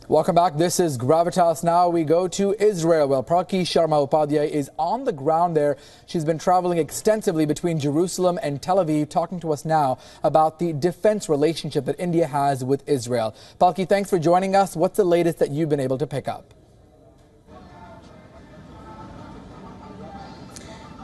Welcome back. This is Gravitas. Now we go to Israel. Well, Palki Sharma Upadhyay is on the ground there. She's been traveling extensively between Jerusalem and Tel Aviv, talking to us now about the defense relationship that India has with Israel. Palki, thanks for joining us. What's the latest that you've been able to pick up?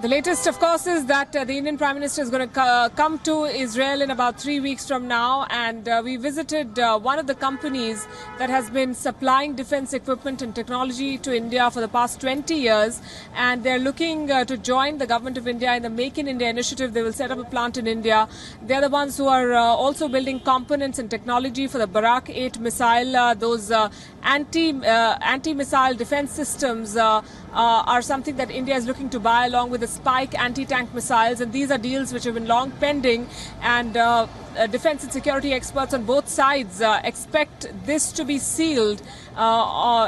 The latest, of course, is that the Indian Prime Minister is going to come to Israel in about 3 weeks from now. And we visited one of the companies that has been supplying defense equipment and technology to India for the past 20 years. And they're looking to join the government of India in the Make in India initiative. They will set up a plant in India. They're the ones who are also building components and technology for the Barak 8 missile. Those anti-missile defense systems are something that India is looking to buy, along with the Spike anti-tank missiles, and these are deals which have been long pending, and defense and security experts on both sides expect this to be sealed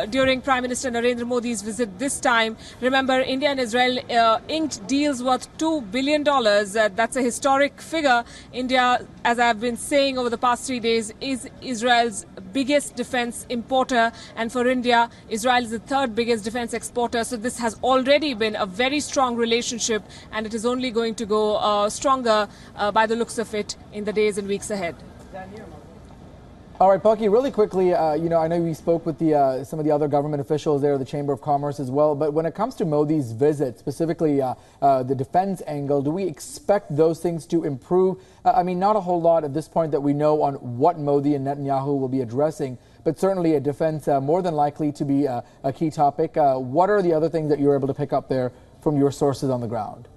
during Prime Minister Narendra Modi's visit this time. Remember, India and Israel inked deals worth $2 billion. That's a historic figure. India, as I've been saying over the past 3 days, is Israel's biggest defense importer, and for India, Israel is the third biggest defense exporter. So this has already been a very strong relationship, and it is only going to go stronger by the looks of it in the days and weeks ahead. All right, Palki, really quickly, I know we spoke with some of the other government officials there, the Chamber of Commerce as well, but when it comes to Modi's visit, specifically the defense angle, do we expect those things to improve? Not a whole lot at this point that we know on what Modi and Netanyahu will be addressing, but certainly a defense more than likely to be a key topic. What are the other things that you're able to pick up there from your sources on the ground?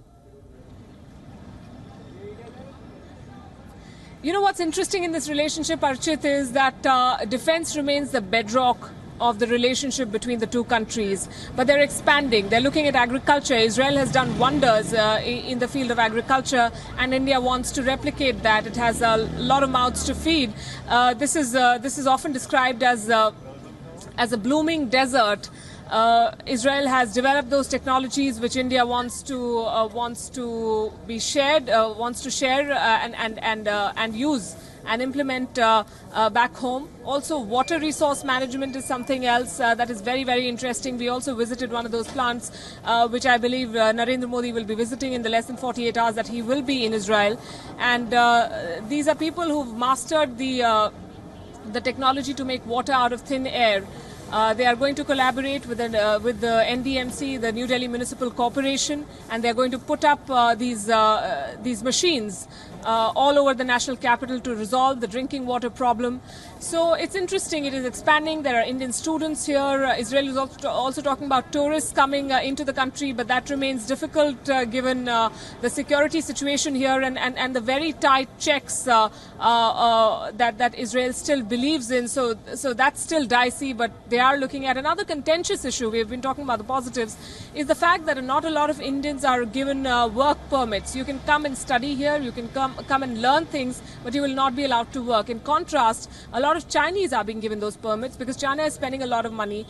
You know what's interesting in this relationship, Archit, is that defense remains the bedrock of the relationship between the two countries. But they're expanding. They're looking at agriculture. Israel has done wonders in the field of agriculture, and India wants to replicate that. It has a lot of mouths to feed. This is often described as a blooming desert. Israel has developed those technologies which India wants to share and use and implement back home. Also, water resource management is something else that is very, very interesting. We also visited one of those plants, which I believe Narendra Modi will be visiting in the less than 48 hours that he will be in Israel. And these are people who've mastered the technology to make water out of thin air. They are going to collaborate with the NDMC, the New Delhi Municipal Corporation, and they are going to put up these machines all over the national capital to resolve the drinking water problem. So it's interesting. It is expanding. There are Indian students here. Israel is also talking about tourists coming into the country, but that remains difficult given the security situation here and the very tight checks that Israel still believes in. So that's still dicey, but they are looking at another contentious issue. We've been talking about the positives, is the fact that not a lot of Indians are given work permits. You can come and study here, you can come and learn things, but you will not be allowed to work. In contrast, a lot of Chinese are being given those permits because China is spending a lot of money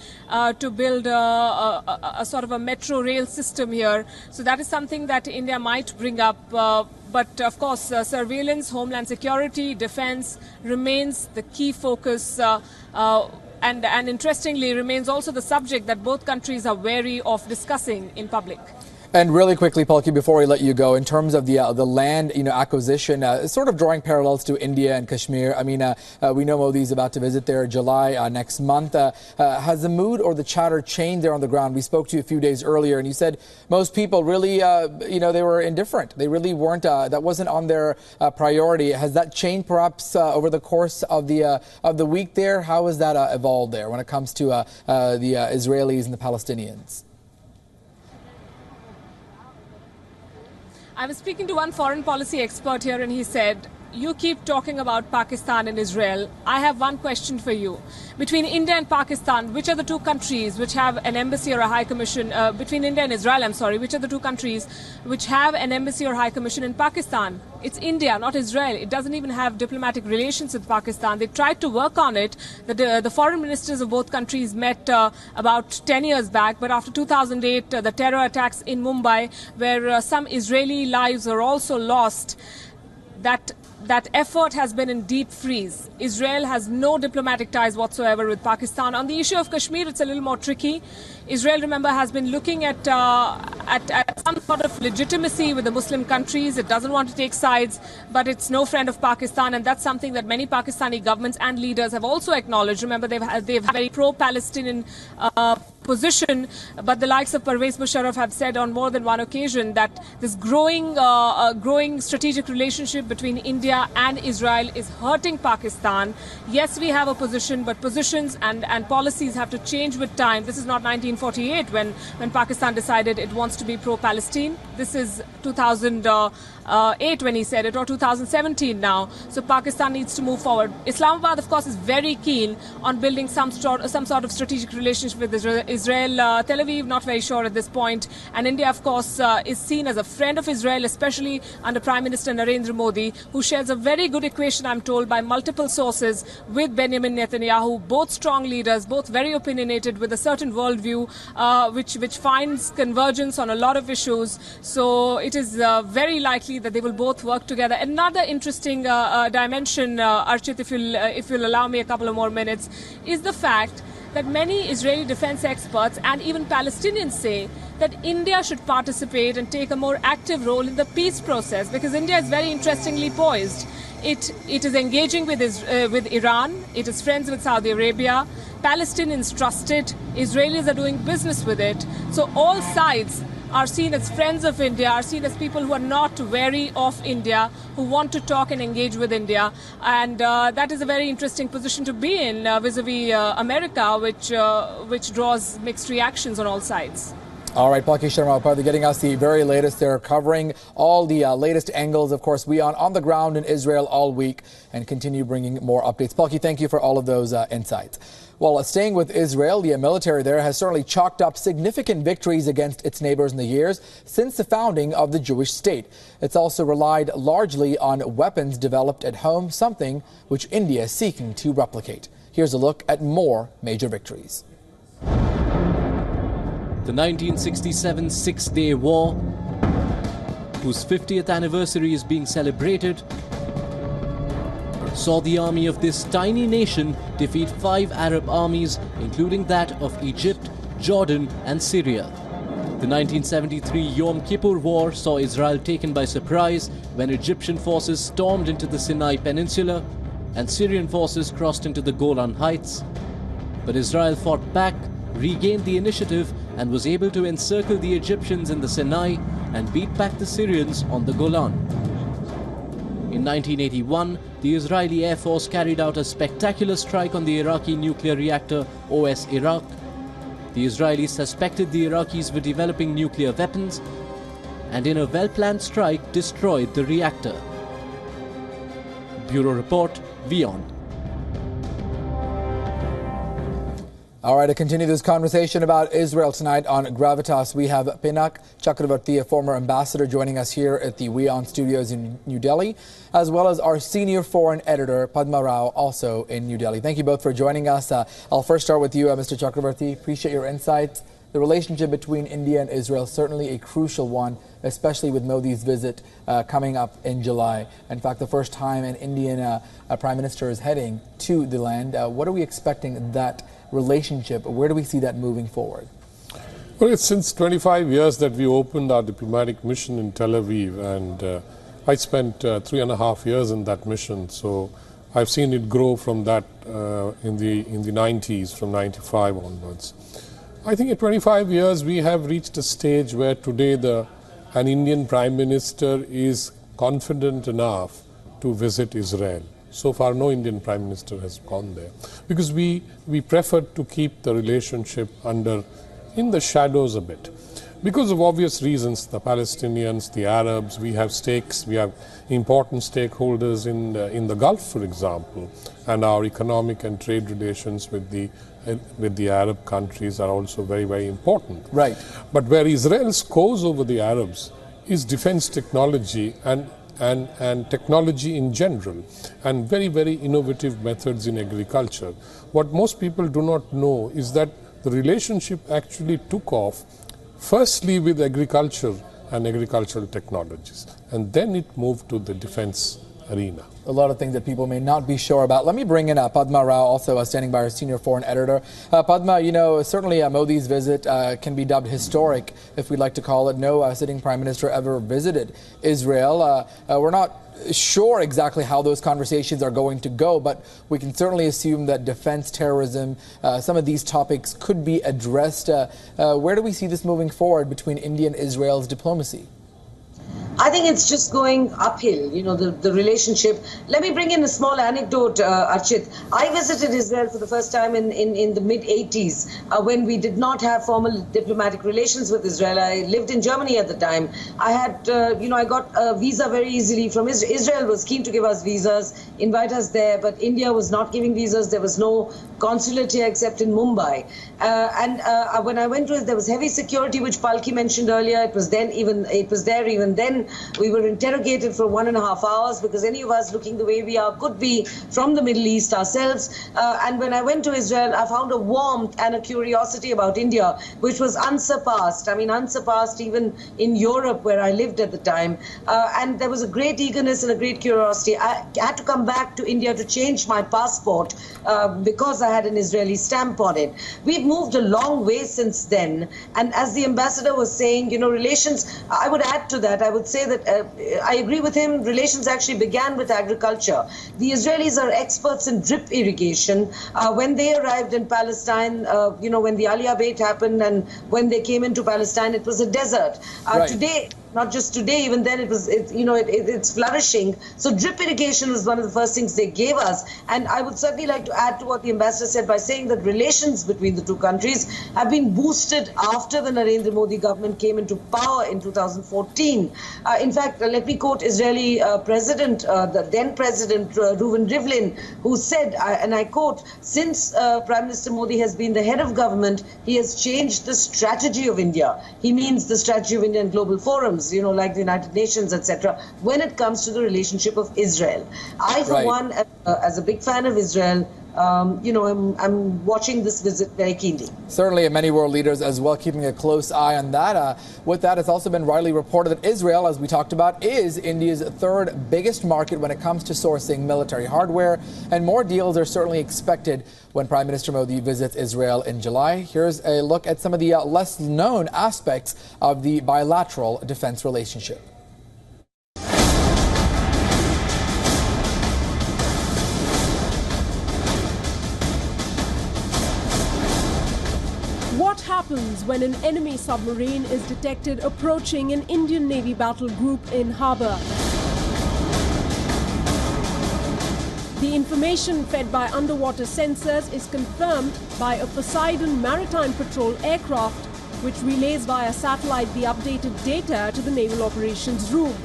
to build a sort of a metro rail system here. So that is something that India might bring up. But of course, surveillance, homeland security, defense remains the key focus. And interestingly, remains also the subject that both countries are wary of discussing in public. And really quickly, Palki, before we let you go, in terms of the land acquisition, sort of drawing parallels to India and Kashmir. We know Modi is about to visit there July next month. Has the mood or the chatter changed there on the ground? We spoke to you a few days earlier, and you said most people really, they were indifferent. They really weren't. That wasn't on their priority. Has that changed perhaps over the course of the week there? How has that evolved there when it comes to the Israelis and the Palestinians? I was speaking to one foreign policy expert here, and he said, you keep talking about Pakistan and Israel. I have one question for you. Between India and Pakistan, which are the two countries which have an embassy or a high commission? Between India and Israel, which are the two countries which have an embassy or high commission in Pakistan? It's India, not Israel. It doesn't even have diplomatic relations with Pakistan. They tried to work on it. The foreign ministers of both countries met about 10 years back, but after 2008, the terror attacks in Mumbai, where some Israeli lives were also lost, that effort has been in deep freeze. Israel has no diplomatic ties whatsoever with Pakistan. On the issue of Kashmir, it's a little more tricky. Israel, remember, has been looking at some sort of legitimacy with the Muslim countries. It doesn't want to take sides, but it's no friend of Pakistan, and that's something that many Pakistani governments and leaders have also acknowledged. Remember, they've had a very pro-Palestinian position, but the likes of Pervez Musharraf have said on more than one occasion that this growing strategic relationship between India and Israel is hurting Pakistan. Yes, we have a position, but positions and policies have to change with time. This is not 1948 when Pakistan decided it wants to be pro-Palestine. This is 2008 when he said it, or 2017 now. So Pakistan needs to move forward. Islamabad, of course, is very keen on building some sort of strategic relationship with Israel. Tel Aviv, not very sure at this point. And India, of course, is seen as a friend of Israel, especially under Prime Minister Narendra Modi, who shares a very good equation, I'm told, by multiple sources with Benjamin Netanyahu, both strong leaders, both very opinionated with a certain worldview, which finds convergence on a lot of issues. So it is very likely that they will both work together. Another interesting dimension, Archit, if you'll allow me a couple of more minutes, is the fact that many Israeli defense experts and even Palestinians say that India should participate and take a more active role in the peace process, because India is very interestingly poised. It is engaging with Iran. It is friends with Saudi Arabia. Palestinians trust it. Israelis are doing business with it. So all sides are seen as friends of India, are seen as people who are not wary of India, who want to talk and engage with India. And that is a very interesting position to be in vis-a-vis America, which draws mixed reactions on all sides. All right, Palki Sharma getting us the very latest. They're covering all the latest angles. Of course, WION on the ground in Israel all week and continue bringing more updates. Palki, thank you for all of those insights. Well, staying with Israel, the military there has certainly chalked up significant victories against its neighbors in the years since the founding of the Jewish state. It's also relied largely on weapons developed at home, something which India is seeking to replicate. Here's a look at more major victories. The 1967 Six-Day War, whose 50th anniversary is being celebrated, saw the army of this tiny nation defeat 5 Arab armies, including that of Egypt, Jordan and Syria. The 1973 Yom Kippur War saw Israel taken by surprise when Egyptian forces stormed into the Sinai Peninsula and Syrian forces crossed into the Golan Heights. But Israel fought back, regained the initiative and was able to encircle the Egyptians in the Sinai and beat back the Syrians on the Golan. In 1981, the Israeli Air Force carried out a spectacular strike on the Iraqi nuclear reactor OS Iraq. The Israelis suspected the Iraqis were developing nuclear weapons and in a well-planned strike destroyed the reactor. Bureau Report, WION. All right, to continue this conversation about Israel tonight on Gravitas, we have Pinak Chakravarti, a former ambassador, joining us here at the WION studios in New Delhi, as well as our senior foreign editor, Padma Rao, also in New Delhi. Thank you both for joining us. I'll first start with you, Mr. Chakravarti. Appreciate your insights. The relationship between India and Israel is certainly a crucial one, especially with Modi's visit coming up in July. In fact, the first time an Indian Prime Minister is heading to the land. What are we expecting that relationship? Where do we see that moving forward? Well, it's since 25 years that we opened our diplomatic mission in Tel Aviv, and I spent 3.5 years in that mission. So I've seen it grow from that in the 90s, from 95 onwards. I think in 25 years we have reached a stage where today an Indian Prime Minister is confident enough to visit Israel. So far, no Indian Prime Minister has gone there because we preferred to keep the relationship in the shadows a bit. Because of obvious reasons, the Palestinians, the Arabs, we have stakes, we have important stakeholders in the Gulf, for example, and our economic and trade relations with the Arab countries are also very, very important. Right. But where Israel scores over the Arabs is defense technology and technology in general, and very, very innovative methods in agriculture. What most people do not know is that the relationship actually took off firstly with agriculture and agricultural technologies, and then it moved to the defense arena. A lot of things that people may not be sure about. Let me bring in Padma Rao, also standing by, our senior foreign editor. Padma, you know, certainly Modi's visit can be dubbed historic, if we'd like to call it. No sitting prime minister ever visited Israel. We're not sure exactly how those conversations are going to go, but we can certainly assume that defense, terrorism, some of these topics could be addressed. Where do we see this moving forward between India and Israel's diplomacy? I think it's just going uphill, you know, the relationship. Let me bring in a small anecdote, Archit. I visited Israel for the first time in the mid-80s when we did not have formal diplomatic relations with Israel. I lived in Germany at the time. I had, I got a visa very easily from Israel. Israel was keen to give us visas, invite us there, but India was not giving visas. There was no consulate here except in Mumbai. When I went to it, there was heavy security, which Palki mentioned earlier. It was there even then. We were interrogated for 1.5 hours because any of us looking the way we are could be from the Middle East ourselves. And when I went to Israel, I found a warmth and a curiosity about India, which was unsurpassed. I mean, unsurpassed even in Europe, where I lived at the time. And there was a great eagerness and a great curiosity. I had to come back to India to change my passport because I had an Israeli stamp on it. We've moved a long way since then. And as the ambassador was saying, you know, relations, I would add to that. I would say that I agree with him. Relations actually began with agriculture. The Israelis are experts in drip irrigation. When they arrived in Palestine, when the Aliyah Beit happened and when they came into Palestine, it was a desert. Right. Today, not just today, even then it's flourishing. So drip irrigation was one of the first things they gave us. And I would certainly like to add to what the ambassador said by saying that relations between the two countries have been boosted after the Narendra Modi government came into power in 2014. In fact, let me quote Israeli president, the then president Reuven Rivlin, who said, and I quote, since Prime Minister Modi has been the head of government, he has changed the strategy of India. He means the strategy of India in global forums, you know, like the United Nations, etc., when it comes to the relationship of Israel. I, for one, as a big fan of Israel, I'm watching this visit very keenly. Certainly, and many world leaders as well keeping a close eye on that. With that, it's also been widely reported that Israel, as we talked about, is India's third biggest market when it comes to sourcing military hardware. And more deals are certainly expected when Prime Minister Modi visits Israel in July. Here's a look at some of the less known aspects of the bilateral defense relationship. What happens when an enemy submarine is detected approaching an Indian Navy battle group in harbour? The information fed by underwater sensors is confirmed by a Poseidon maritime patrol aircraft, which relays via satellite the updated data to the Naval Operations Room.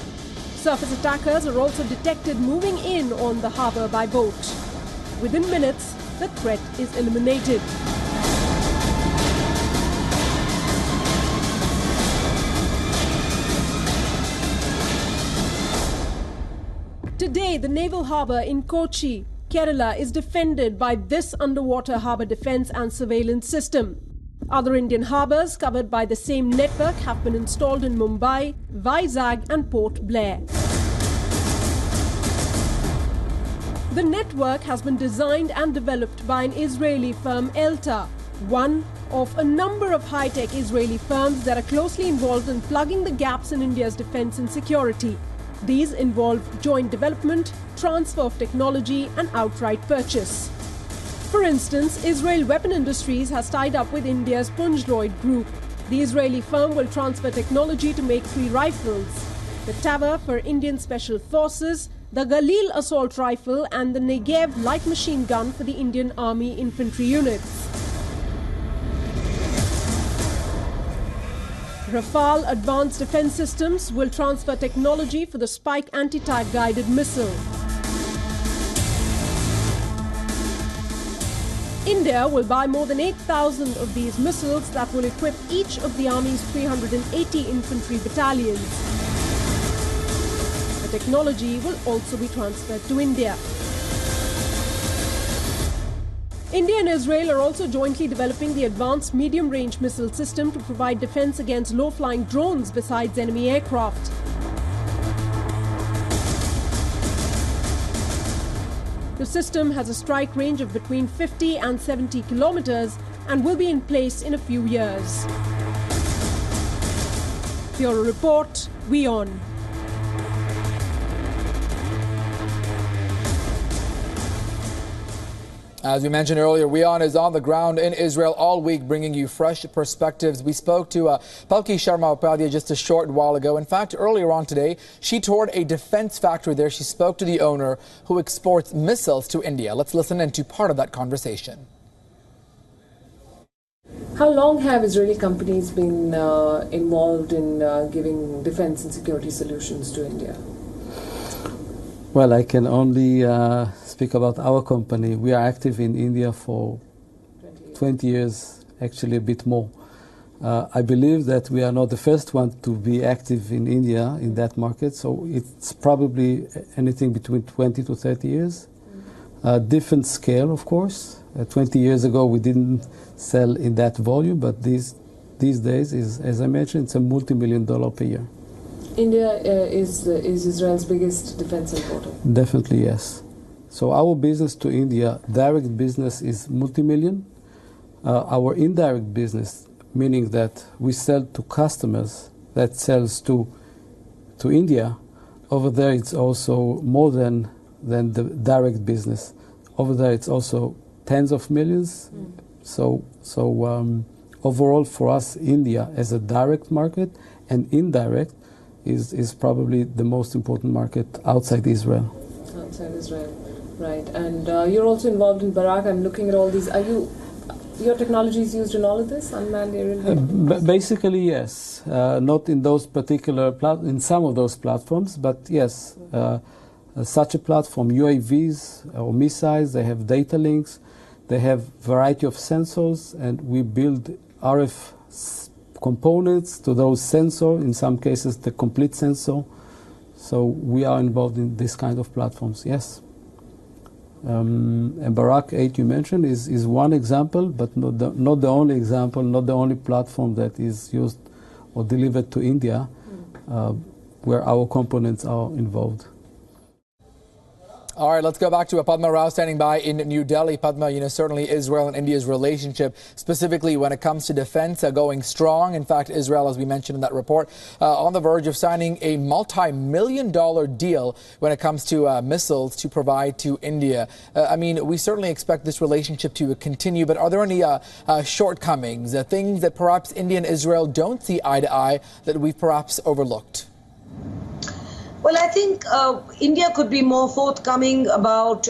Surface attackers are also detected moving in on the harbour by boat. Within minutes, the threat is eliminated. Today, the naval harbour in Kochi, Kerala, is defended by this underwater harbour defence and surveillance system. Other Indian harbours covered by the same network have been installed in Mumbai, Vizag and Port Blair. The network has been designed and developed by an Israeli firm, Elta, one of a number of high-tech Israeli firms that are closely involved in plugging the gaps in India's defence and security. These involve joint development, transfer of technology and outright purchase. For instance, Israel Weapon Industries has tied up with India's Punjloid group. The Israeli firm will transfer technology to make 3 rifles: the Taver for Indian Special Forces, the Galil assault rifle and the Negev light machine gun for the Indian Army infantry units. Rafale Advanced Defense Systems will transfer technology for the Spike anti-tank guided missile. India will buy more than 8,000 of these missiles that will equip each of the Army's 380 infantry battalions. The technology will also be transferred to India. India and Israel are also jointly developing the advanced medium-range missile system to provide defense against low-flying drones besides enemy aircraft. The system has a strike range of between 50 and 70 kilometers and will be in place in a few years. Bureau Report, WION. As we mentioned earlier, WION is on the ground in Israel all week, bringing you fresh perspectives. We spoke to Palki Sharma Upadhyay just a short while ago. In fact, earlier on today, she toured a defense factory there. She spoke to the owner, who exports missiles to India. Let's listen into part of that conversation. How long have Israeli companies been involved in giving defense and security solutions to India? Well, I can only speak about our company. We are active in India for 20 years, actually a bit more. I believe that we are not the first one to be active in India in that market, so it's probably anything between 20 to 30 years. Different scale, of course. 20 years ago, we didn't sell in that volume, but these days, as I mentioned, it's a multi-million-dollar per year. India is Israel's biggest defense importer. Definitely, yes. So our business to India, direct business is multi-million. Our indirect business, meaning that we sell to customers that sells to India, over there it's also more than the direct business. Over there it's also tens of millions. So overall for us, India as a direct market and indirect is probably the most important market outside Israel. Outside Israel, right. And you're also involved in Barak. I'm looking at all these. Your technology is used in all of this, unmanned aerial? Basically, yes. Not in those particular, in some of those platforms, but yes. Such a platform, UAVs or missiles, they have data links, they have variety of sensors, and we build RF components to those sensors, in some cases the complete sensor. So we are involved in this kind of platforms, yes. And Barak 8 you mentioned is one example, but not the only example, not the only platform that is used or delivered to India where our components are involved. All right, let's go back to Padma Rao standing by in New Delhi. Padma, certainly Israel and India's relationship, specifically when it comes to defense, going strong. In fact, Israel, as we mentioned in that report, on the verge of signing a multi-million-dollar deal when it comes to missiles to provide to India. We certainly expect this relationship to continue, but are there any shortcomings, things that perhaps India and Israel don't see eye to eye that we've perhaps overlooked? Well, I think India could be more forthcoming about,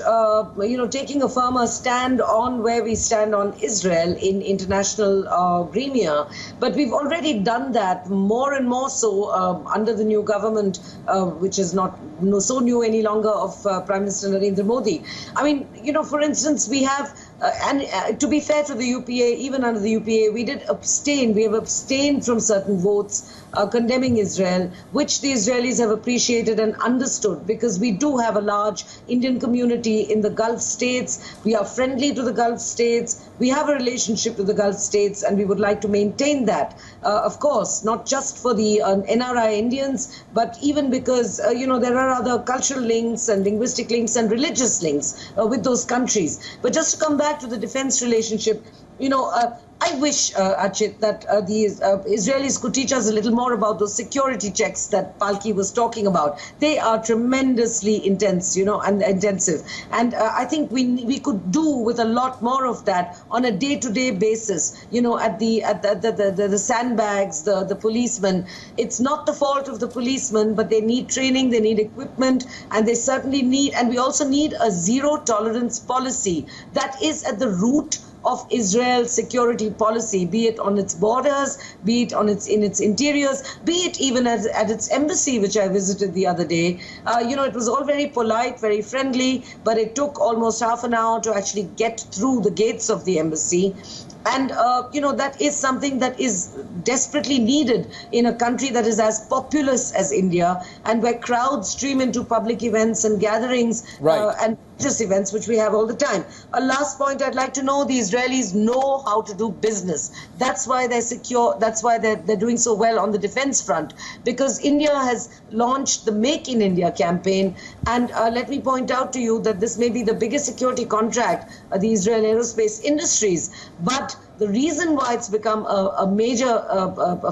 taking a firmer stand on where we stand on Israel in international gremia. But we've already done that more and more so under the new government, which is not so new any longer, of Prime Minister Narendra Modi. For instance, we have, and to be fair to the UPA, even under the UPA, we have abstained from certain votes condemning Israel, which the Israelis have appreciated and understood, because we do have a large Indian community in the Gulf states. We are friendly to the Gulf states. We have a relationship with the Gulf states, and we would like to maintain that, of course, not just for the NRI Indians, but even because, there are other cultural links and linguistic links and religious links with those countries. But just to come back to the defense relationship, I wish, Archit, that the Israelis could teach us a little more about those security checks that Palki was talking about. They are tremendously intense, and intensive. And I think we could do with a lot more of that on a day-to-day basis. At the sandbags, the policemen. It's not the fault of the policemen, but they need training, they need equipment, and they certainly need. And we also need a zero-tolerance policy that is at the root of Israel's security policy, be it on its borders, be it in its interiors, be it even at its embassy, which I visited the other day. It was all very polite, very friendly, but it took almost half an hour to actually get through the gates of the embassy. And, that is something that is desperately needed in a country that is as populous as India, and where crowds stream into public events and gatherings, right. and events which we have all the time. A last point I'd like to know, the Israelis know how to do business. That's why they're secure. That's why they're doing so well on the defense front, because India has launched the Make in India campaign. And let me point out to you that this may be the biggest security contract the Israel aerospace industries, but the reason why it's become a major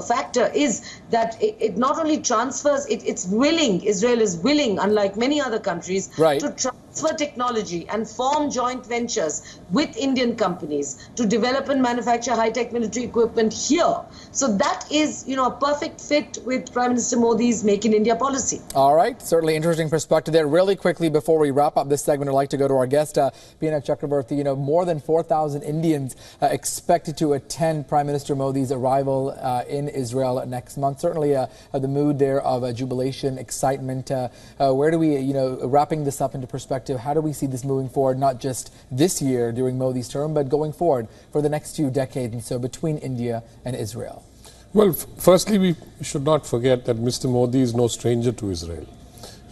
factor is that it not only transfers, it's willing, Israel is willing, unlike many other countries, right, to transfer technology and form joint ventures with Indian companies to develop and manufacture high-tech military equipment here. So that is, a perfect fit with Prime Minister Modi's Make in India policy. All right. Certainly interesting perspective there. Really quickly, before we wrap up this segment, I'd like to go to our guest, Peena Chakraborty. More than 4,000 Indians expected to attend Prime Minister Modi's arrival in Israel next month. Certainly the mood there of jubilation, excitement. Where do we, wrapping this up into perspective, how do we see this moving forward, not just this year during Modi's term, but going forward for the next few decades and so between India and Israel? Well, firstly, we should not forget that Mr. Modi is no stranger to Israel.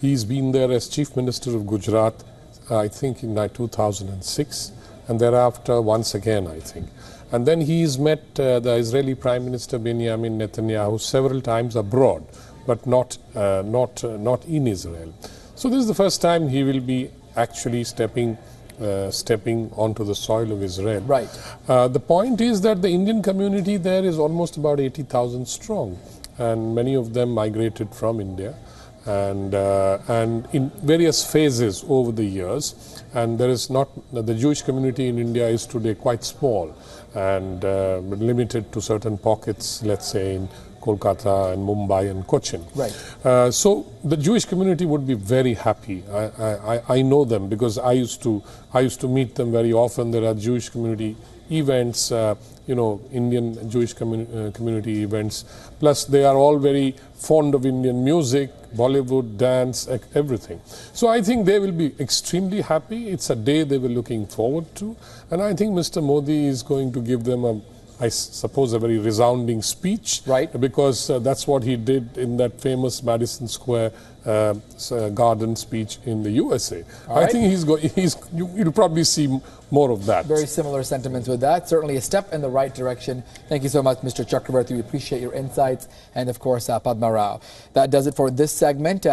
He's been there as Chief Minister of Gujarat, I think, in 2006, and thereafter once again, I think. And then he's met the Israeli Prime Minister Benjamin Netanyahu several times abroad, but not in Israel. So this is the first time he will be actually stepping onto the soil of Israel. Right. The point is that the Indian community there is almost about 80,000 strong, and many of them migrated from India, and in various phases over the years. And there is not, the Jewish community in India is today quite small and limited to certain pockets, let's say in Kolkata and Mumbai and Cochin. Right. So the Jewish community would be very happy. I know them because I used to meet them very often. There are Jewish community events, Indian Jewish community events. Plus, they are all very fond of Indian music, Bollywood, dance, everything. So I think they will be extremely happy. It's a day they were looking forward to. And I think Mr. Modi is going to give them I suppose, a very resounding speech. Right. Because that's what he did in that famous Madison Square Garden speech in the USA. I think you'll probably see more of that. Very similar sentiments with that. Certainly a step in the right direction. Thank you so much, Mr. Chakraborty. We appreciate your insights. And of course, Padma Rao. That does it for this segment.